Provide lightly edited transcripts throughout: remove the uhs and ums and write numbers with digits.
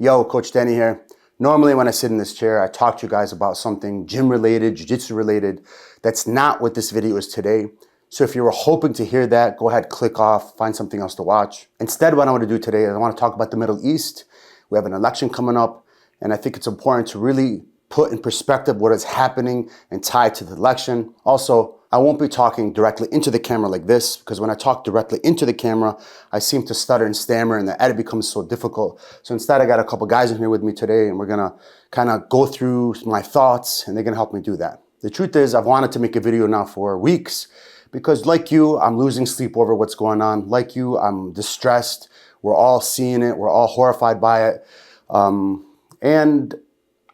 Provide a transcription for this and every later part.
Yo, Coach Danny here. Normally when I sit in this chair, I talk to you guys about something gym related, jiu-jitsu related. That's not what this video is today. So if you were hoping to hear that, go ahead, click off, find something else to watch. Instead, what I want to do today is I want to talk about the Middle East. We have an election coming up, and I think it's important to really put in perspective what is happening and tie to the election. Also, I won't be talking directly into the camera like this, because when I talk directly into the camera, I seem to stutter and stammer and the edit becomes so difficult. So instead, I got a couple guys in here with me today, and we're gonna kind of go through my thoughts, and they're gonna help me do that. The truth is, I've wanted to make a video now for weeks, because like you, I'm losing sleep over what's going on. Like you, I'm distressed. We're all seeing it. We're all horrified by it. And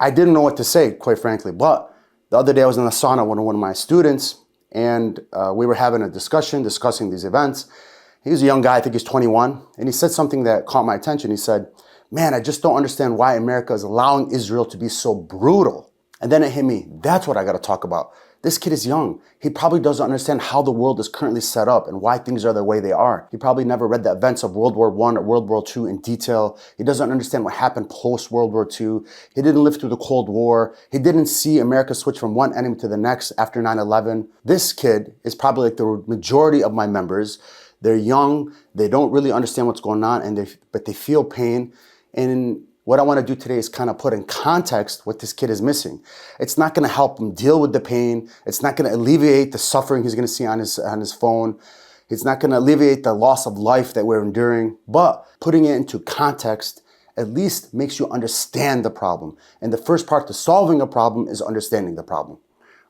I didn't know what to say, quite frankly. But the other day I was in the sauna with one of my students, and we were having a discussion, discussing these events. He was a young guy, I think he's 21, and he said something that caught my attention. He said, man, I just don't understand why America is allowing Israel to be so brutal. And then it hit me, that's what I gotta talk about. This kid is young. He probably doesn't understand how the world is currently set up and why things are the way they are. He probably never read the events of World War I or World War II in detail. He doesn't understand what happened post-World War II. He didn't live through the Cold War. He didn't see America switch from one enemy to the next after 9/11. This kid is probably like the majority of my members. They're young. They don't really understand what's going on, but they feel pain. And what I want to do today is kind of put in context what this kid is missing. It's not going to help him deal with the pain. It's not going to alleviate the suffering he's going to see on his phone. It's not going to alleviate the loss of life that we're enduring. But putting it into context at least makes you understand the problem. And the first part to solving a problem is understanding the problem.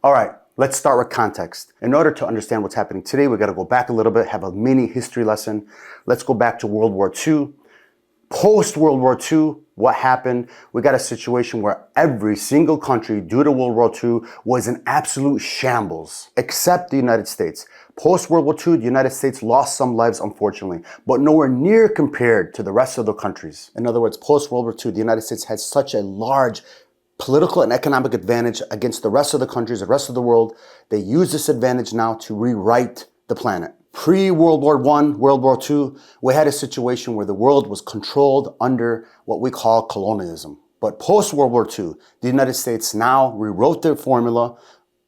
All right, let's start with context. In order to understand what's happening today, we got to go back a little bit, have a mini history lesson. Let's go back to World War II. Post-World War II, what happened? We got a situation where every single country, due to World War II, was in absolute shambles, except the United States. Post-World War II, the United States lost some lives, unfortunately, but nowhere near compared to the rest of the countries. In other words, post-World War II, the United States had such a large political and economic advantage against the rest of the countries, the rest of the world. They use this advantage now to rewrite the planet. Pre-World War I, World War II, we had a situation where the world was controlled under what we call colonialism. But post-World War II, the United States now rewrote their formula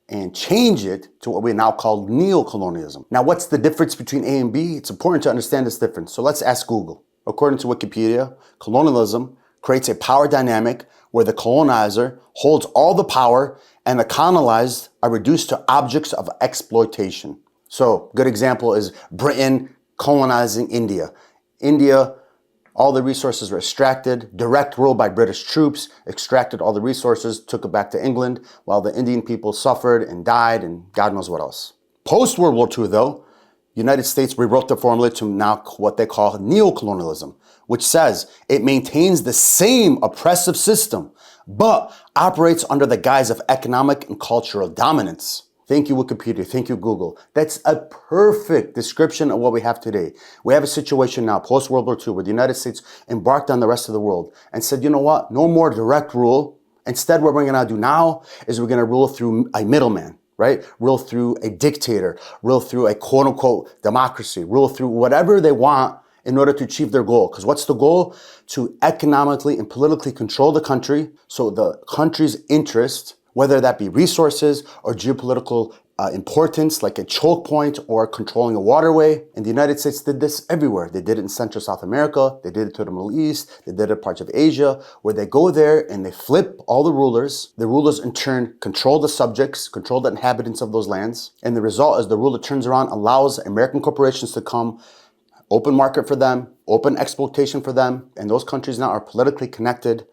and changed it to what we now call neo-colonialism. Now, what's the difference between A and B? It's important to understand this difference. So let's ask Google. According to Wikipedia, colonialism creates a power dynamic where the colonizer holds all the power and the colonized are reduced to objects of exploitation. So, good example is Britain colonizing India. India, all the resources were extracted, direct rule by British troops, extracted all the resources, took it back to England, while the Indian people suffered and died and God knows what else. Post-World War II though, United States rewrote the formula to now what they call neo-colonialism, which says it maintains the same oppressive system, but operates under the guise of economic and cultural dominance. Thank you, Wikipedia. Thank you, Google. That's a perfect description of what we have today. We have a situation now, post-World War II, where the United States embarked on the rest of the world and said, you know what? No more direct rule. Instead, what we're going to do now is we're going to rule through a middleman, right? Rule through a dictator, rule through a quote-unquote democracy, rule through whatever they want in order to achieve their goal. Because what's the goal? To economically and politically control the country so the country's interest, whether that be resources or geopolitical importance, like a choke point or controlling a waterway. And the United States did this everywhere. They did it in Central South America. They did it to the Middle East. They did it in parts of Asia, where they go there and they flip all the rulers. The rulers in turn control the subjects, control the inhabitants of those lands. And the result is the ruler turns around, allows American corporations to come, open market for them, open exploitation for them. And those countries now are politically connected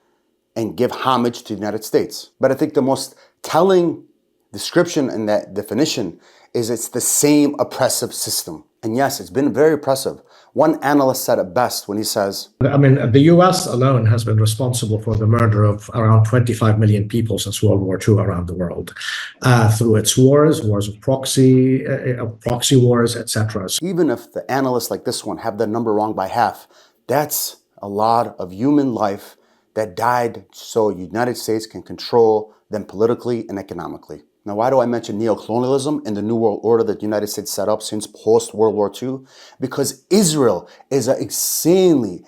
and give homage to the United States. But I think the most telling description in that definition is it's the same oppressive system. And yes, it's been very oppressive. One analyst said it best when he says, the US alone has been responsible for the murder of around 25 million people since World War II around the world, through its wars of proxy wars, etc. Even if the analysts like this one have the number wrong by half, that's a lot of human life that died so the United States can control them politically and economically. Now, why do I mention neo-colonialism and the New World Order that the United States set up since post-World War II? Because Israel is an extremely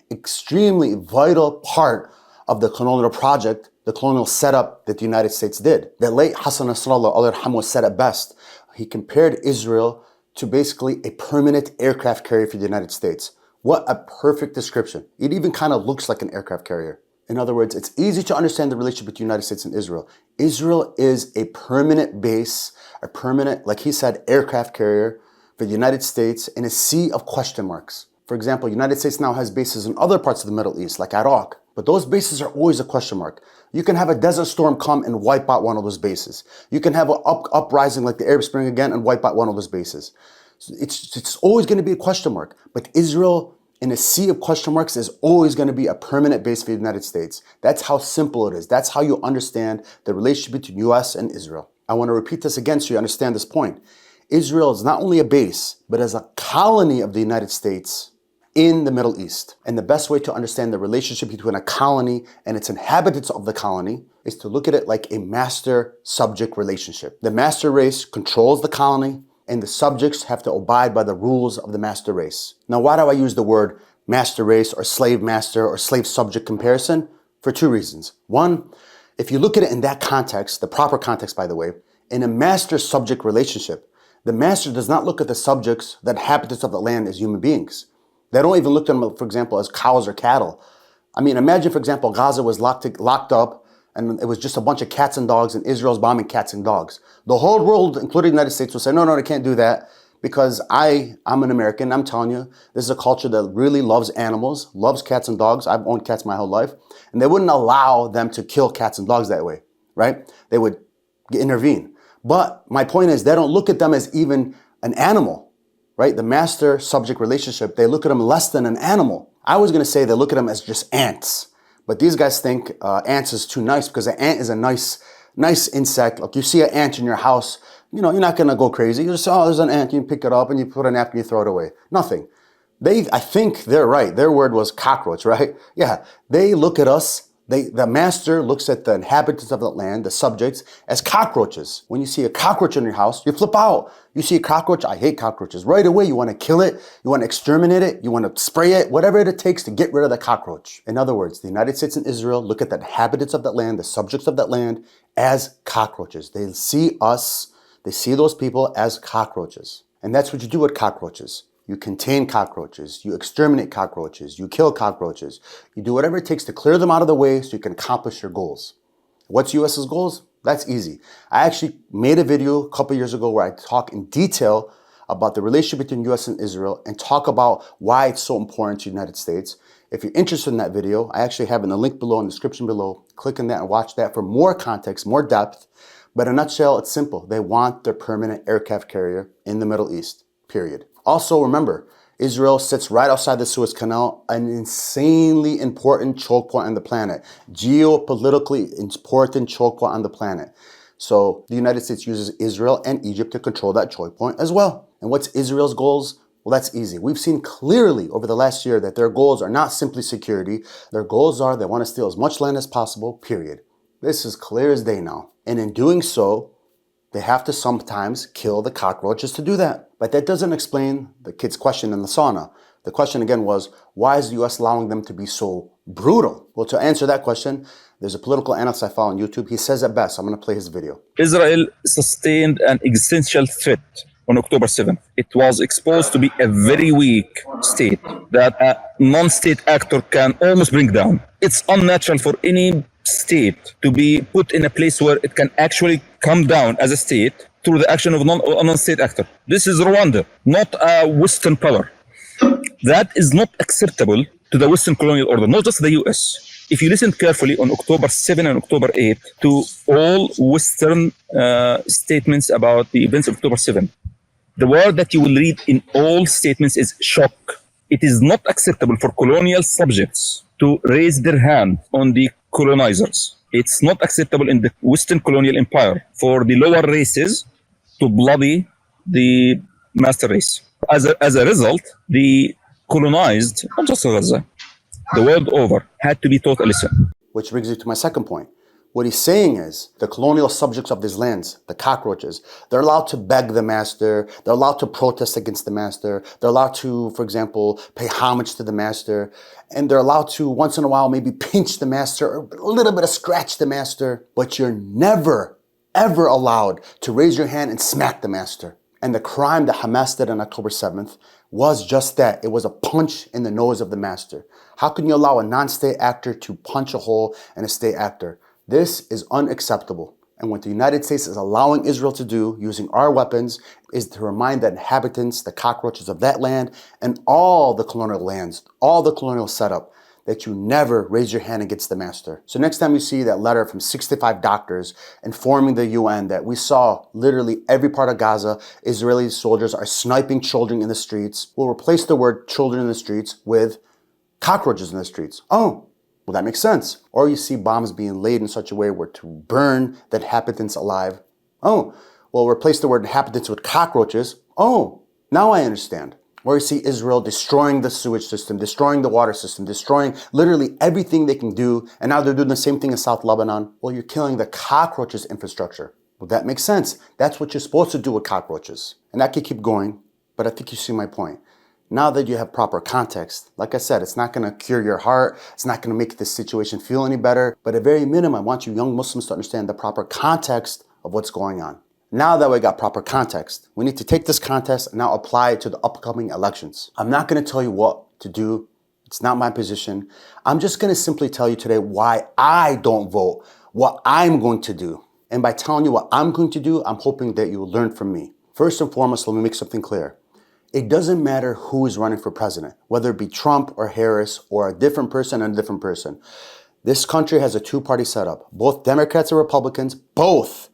vital part of the colonial project, the colonial setup that the United States did. The late Hassan Nasrallah, Allah yarhamu, said it best. He compared Israel to basically a permanent aircraft carrier for the United States. What a perfect description. It even kind of looks like an aircraft carrier. In other words, it's easy to understand the relationship between the United States and Israel. Israel is a permanent base, a permanent, like he said, aircraft carrier for the United States in a sea of question marks. For example, the United States now has bases in other parts of the Middle East, like Iraq, but those bases are always a question mark. You can have a desert storm come and wipe out one of those bases. You can have an uprising like the Arab Spring again and wipe out one of those bases. So it's always going to be a question mark. But Israel, in a sea of question marks, is always going to be a permanent base for the United States. That's how simple it is. That's how you understand the relationship between US and Israel. I want to repeat this again so you understand this point. Israel is not only a base, but as a colony of the United States in the Middle East. And the best way to understand the relationship between a colony and its inhabitants of the colony is to look at it like a master-subject relationship. The master race controls the colony, and the subjects have to abide by the rules of the master race. Now, why do I use the word master race or slave master or slave subject comparison? For two reasons. One, if you look at it in that context, the proper context, by the way, in a master-subject relationship, the master does not look at the subjects, the inhabitants of the land, as human beings. They don't even look at them, for example, as cows or cattle. I mean, imagine, for example, Gaza was locked up and it was just a bunch of cats and dogs and Israel's bombing cats and dogs. The whole world, including the United States, will say, no, they can't do that because I'm an American. I'm telling you, this is a culture that really loves animals, loves cats and dogs. I've owned cats my whole life. And they wouldn't allow them to kill cats and dogs that way, right? They would intervene. But my point is, they don't look at them as even an animal, right? The master-subject relationship, they look at them less than an animal. I was going to say they look at them as just ants. But these guys think ants is too nice because an ant is a nice insect. Like you see an ant in your house, you're not going to go crazy. You just, there's an ant, you pick it up and you put a napkin, you throw it away. Nothing. I think they're right. Their word was cockroach, right? Yeah. They look at us. The master looks at the inhabitants of the land, the subjects, as cockroaches. When you see a cockroach in your house, you flip out. You see a cockroach, I hate cockroaches. Right away, you want to kill it, you want to exterminate it, you want to spray it, whatever it takes to get rid of the cockroach. In other words, the United States and Israel look at the inhabitants of that land, the subjects of that land, as cockroaches. They see us, they see those people as cockroaches. And that's what you do with cockroaches. You contain cockroaches, you exterminate cockroaches, you kill cockroaches. You do whatever it takes to clear them out of the way so you can accomplish your goals. What's US's goals? That's easy. I actually made a video a couple years ago where I talk in detail about the relationship between US and Israel and talk about why it's so important to the United States. If you're interested in that video, I actually have in the link below in the description below. Click on that and watch that for more context, more depth. But in a nutshell, it's simple. They want their permanent aircraft carrier in the Middle East, period. Also, remember, Israel sits right outside the Suez Canal, an insanely important choke point on the planet, geopolitically important choke point on the planet. So the United States uses Israel and Egypt to control that choke point as well. And what's Israel's goals? Well, that's easy. We've seen clearly over the last year that their goals are not simply security. Their goals are they want to steal as much land as possible, period. This is clear as day now. And in doing so, they have to sometimes kill the cockroaches to do that. But that doesn't explain the kid's question in the sauna. The question again was, why is the US allowing them to be so brutal? Well, to answer that question, there's a political analyst I follow on YouTube. He says it best. I'm going to play his video. Israel sustained an existential threat on October 7th. It was exposed to be a very weak state that a non-state actor can almost bring down. It's unnatural for any state to be put in a place where it can actually come down as a state through the action of a non-state actor. This is Rwanda, not a Western power. That is not acceptable to the Western colonial order, not just the US. If you listen carefully on October 7 and October 8 to all Western statements about the events of October 7, the word that you will read in all statements is shock. It is not acceptable for colonial subjects to raise their hand on the colonizers. It's not acceptable in the Western colonial empire for the lower races to bloody the master race. As a result, the colonized, not just Gaza, the world over, had to be taught a lesson. Which brings me to my second point. What he's saying is the colonial subjects of these lands, the cockroaches, they're allowed to beg the master. They're allowed to protest against the master. They're allowed to, for example, pay homage to the master. And they're allowed to, once in a while, maybe pinch the master or a little bit of scratch the master. But you're never, ever allowed to raise your hand and smack the master. And the crime that Hamas did on October 7th was just that. It was a punch in the nose of the master. How can you allow a non-state actor to punch a hole in a state actor? This is unacceptable. And what the United States is allowing Israel to do using our weapons is to remind the inhabitants, the cockroaches of that land, and all the colonial lands, all the colonial setup, that you never raise your hand against the master. So next time you see that letter from 65 doctors informing the UN that we saw literally every part of Gaza, Israeli soldiers are sniping children in the streets, we'll replace the word children in the streets with cockroaches in the streets. Oh, well, that makes sense. Or you see bombs being laid in such a way where to burn the inhabitants alive. Oh, well, replace the word inhabitants with cockroaches. Oh, now I understand. Or you see Israel destroying the sewage system, destroying the water system, destroying literally everything they can do. And now they're doing the same thing in South Lebanon. Well, you're killing the cockroaches' infrastructure. Well, that makes sense. That's what you're supposed to do with cockroaches. And I could keep going, but I think you see my point. Now that you have proper context, like I said, it's not going to cure your heart. It's not going to make this situation feel any better. But at very minimum, I want you young Muslims to understand the proper context of what's going on. Now that we got proper context, we need to take this context and now apply it to the upcoming elections. I'm not going to tell you what to do. It's not my position. I'm just going to simply tell you today why I don't vote, what I'm going to do. And by telling you what I'm going to do, I'm hoping that you will learn from me. First and foremost, let me make something clear. It doesn't matter who is running for president, whether it be Trump or Harris or a different person and a different person. This country has a two-party setup. Both Democrats and Republicans, both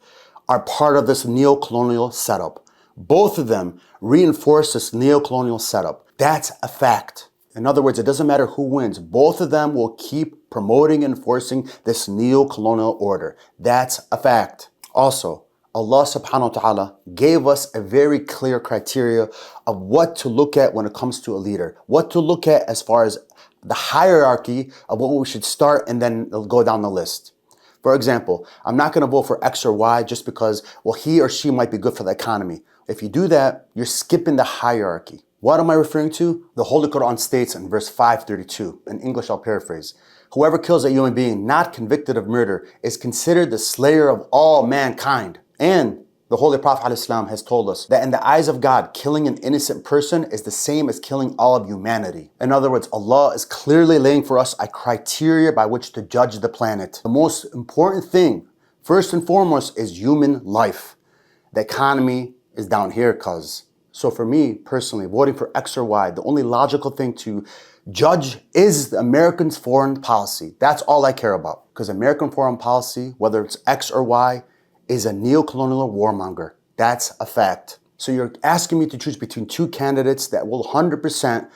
are part of this neo-colonial setup. Both of them reinforce this neo-colonial setup. That's a fact. In other words, it doesn't matter who wins. Both of them will keep promoting and enforcing this neo-colonial order. That's a fact. Also, Allah subhanahu wa ta'ala gave us a very clear criteria of what to look at when it comes to a leader, what to look at as far as the hierarchy of what we should start and then go down the list. For example, I'm not going to vote for X or Y just because, well, he or she might be good for the economy. If you do that, you're skipping the hierarchy. What am I referring to? The Holy Quran states in verse 532, in English I'll paraphrase, whoever kills a human being not convicted of murder is considered the slayer of all mankind. And the Holy Prophet ﷺ has told us that in the eyes of God, killing an innocent person is the same as killing all of humanity. In other words, Allah is clearly laying for us a criteria by which to judge the planet. The most important thing, first and foremost, is human life. The economy is down here, cuz. So for me, personally, voting for X or Y, the only logical thing to judge is the Americans' foreign policy. That's all I care about. Because American foreign policy, whether it's X or Y, is a neo-colonial warmonger. That's a fact. So you're asking me to choose between two candidates that will 100%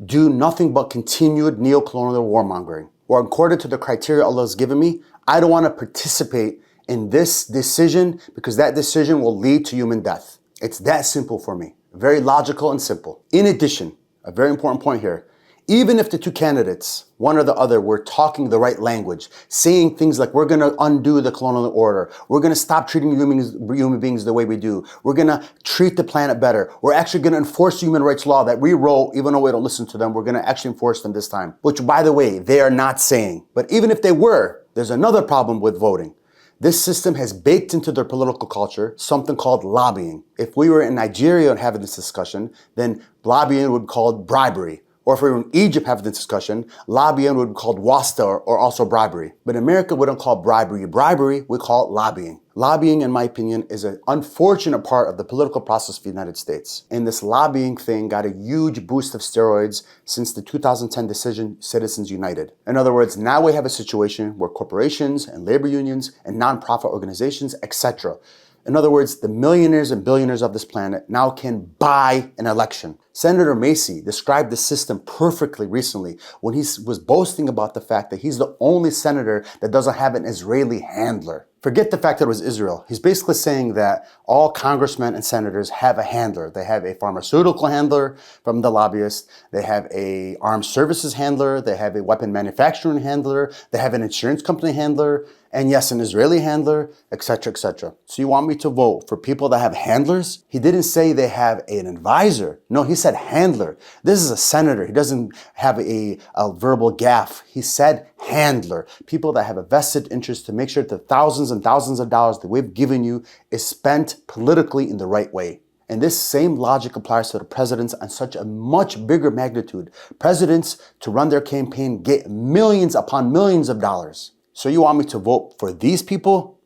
do nothing but continued neo-colonial warmongering. Or according to the criteria Allah has given me, I don't want to participate in this decision because that decision will lead to human death. It's that simple for me. Very logical and simple. In addition, a very important point here, even if the two candidates, one or the other, were talking the right language, saying things like, we're going to undo the colonial order, we're going to stop treating human beings the way we do, we're going to treat the planet better, we're actually going to enforce human rights law that we wrote, even though we don't listen to them, we're going to actually enforce them this time. Which, by the way, they are not saying. But even if they were, there's another problem with voting. This system has baked into their political culture something called lobbying. If we were in Nigeria and having this discussion, then lobbying would be called bribery. Or if we were in Egypt having this discussion, lobbying would be called wasta or also bribery. But in America, we don't call bribery bribery, we call it lobbying. Lobbying, in my opinion, is an unfortunate part of the political process of the United States. And this lobbying thing got a huge boost of steroids since the 2010 decision, Citizens United. In other words, now we have a situation where corporations and labor unions and nonprofit organizations, etc., in other words, the millionaires and billionaires of this planet now can buy an election. Senator Macy described the system perfectly recently when he was boasting about the fact that he's the only senator that doesn't have an Israeli handler. Forget the fact that it was Israel. He's basically saying that all congressmen and senators have a handler. They have a pharmaceutical handler from the lobbyist. They have a armed services handler. They have a weapon manufacturing handler. They have an insurance company handler. And yes, an Israeli handler, etc., etc. So you want me to vote for people that have handlers? He didn't say they have an advisor. No, he said handler. This is a senator. He doesn't have a verbal gaffe. He said handler. People that have a vested interest to make sure that the thousands and thousands of dollars that we've given you is spent politically in the right way. And this same logic applies to the presidents on such a much bigger magnitude. Presidents, to run their campaign, get millions upon millions of dollars. So you want me to vote for these people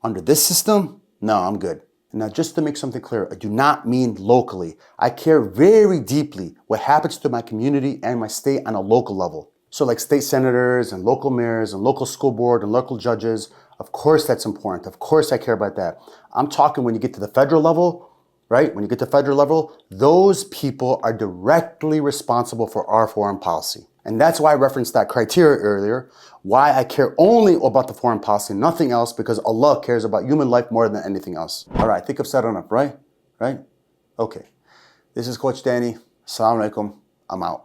under this system? No, I'm good. Now, just to make something clear, I do not mean locally. I care very deeply what happens to my community and my state on a local level. So like state senators and local mayors and local school board and local judges, of course that's important. Of course I care about that. I'm talking when you get to the federal level, right? When you get to federal level, those people are directly responsible for our foreign policy. And that's why I referenced that criteria earlier, why I care only about the foreign policy, nothing else, because Allah cares about human life more than anything else. All right, I think I've said enough, right? Right? Okay. This is Coach Danny. Assalamu alaikum. I'm out.